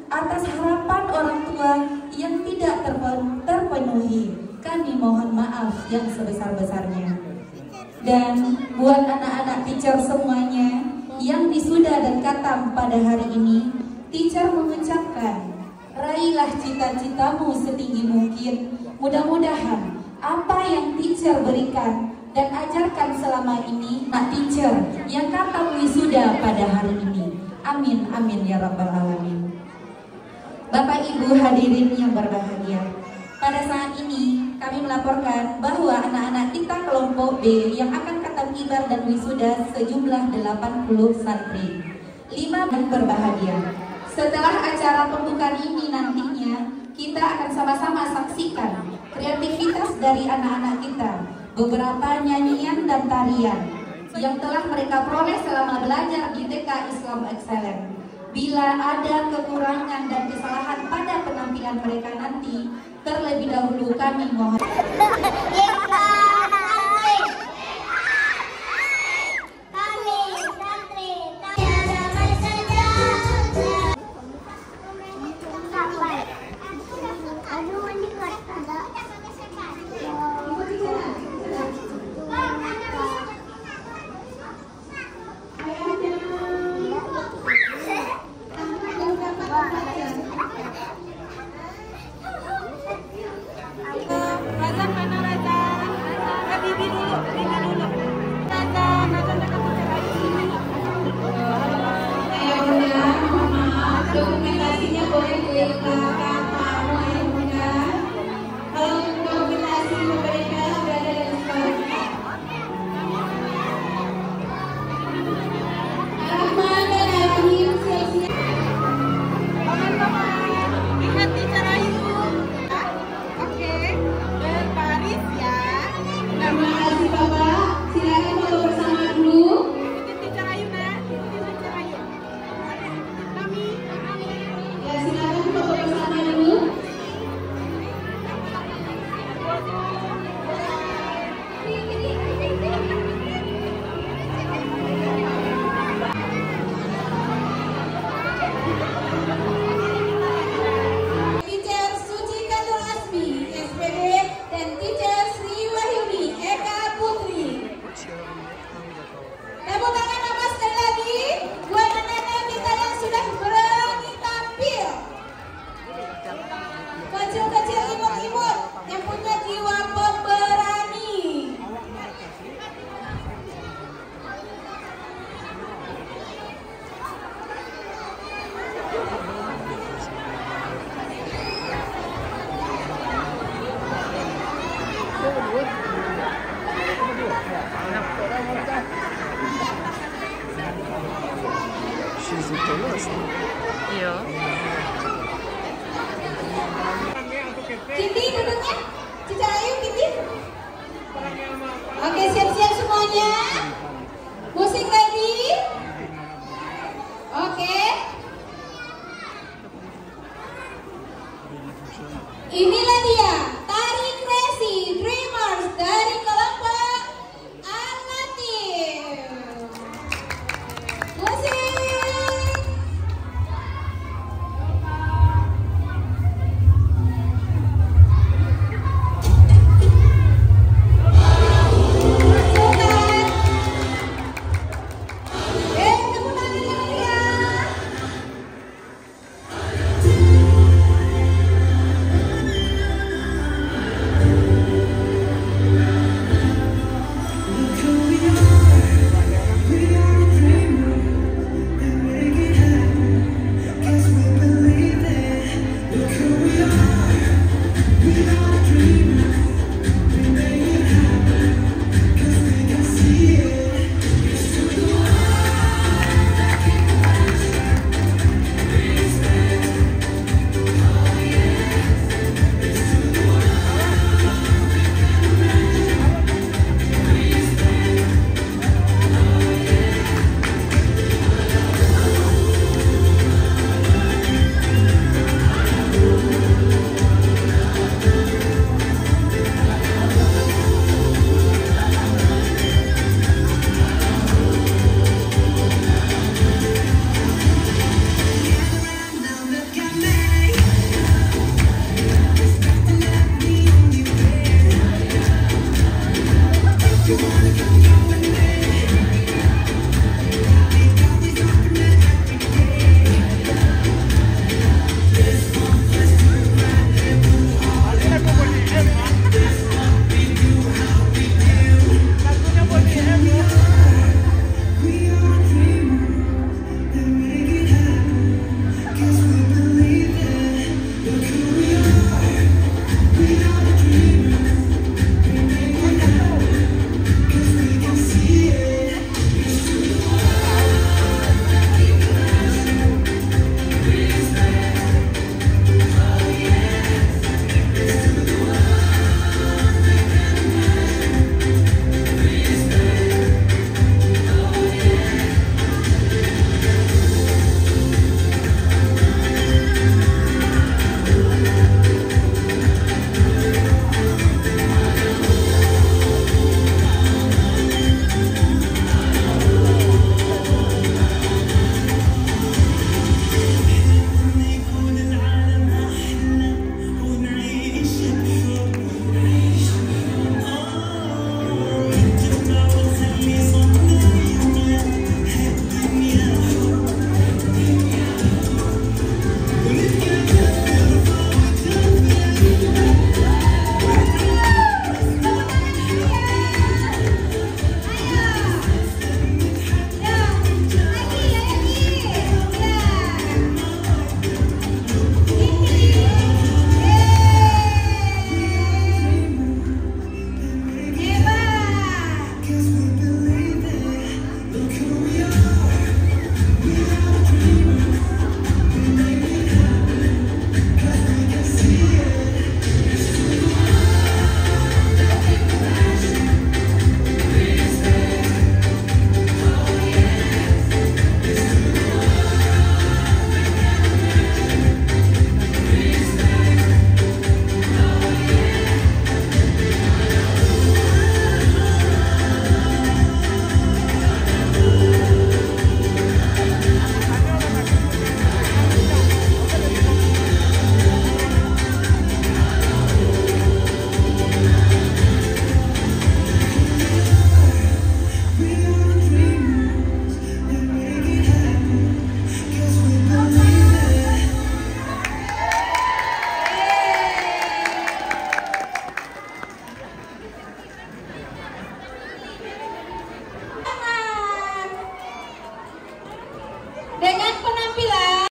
Atas harapan orang tua yang tidak terpenuhi, kami mohon maaf yang sebesar-besarnya. Dan buat anak-anak teacher semuanya yang wisuda dan katam pada hari ini, teacher mengucapkan, raihlah cita-citamu setinggi mungkin. Mudah-mudahan apa yang teacher berikan dan ajarkan selama ini, nak teacher yang katam wisuda pada hari ini. Amin, amin ya rabbal alamin. Bapak Ibu hadirin yang berbahagia, pada saat ini kami melaporkan bahwa anak-anak kita kelompok B yang akan katam kibar dan wisuda sejumlah 80 santri. 5 yang berbahagia. Setelah acara pembukaan ini nantinya, kita akan sama-sama saksikan kreativitas dari anak-anak kita, beberapa nyanyian dan tarian yang telah mereka peroleh selama belajar di TK Islam Excellent. Bila ada kekurangan dan kesalahan pada penampilan mereka nanti, terlebih dahulu kami mohon. Dokumentasinya boleh diletakkan Pak Muda. Kalau dokumentasi mereka berada di sekolahnya. Bismillahirrahmanirrahim. Teman-teman, lihat teacher Ayu. Oke, berbaris ya. Terima kasih Bapak. Silakan foto bersama dulu. Kecil-kecil imut-imut yang punya jiwa pemberani. Iya. Kiti duduknya, Cica Ayu, Kiti. Oke, siap-siap semuanya. Musik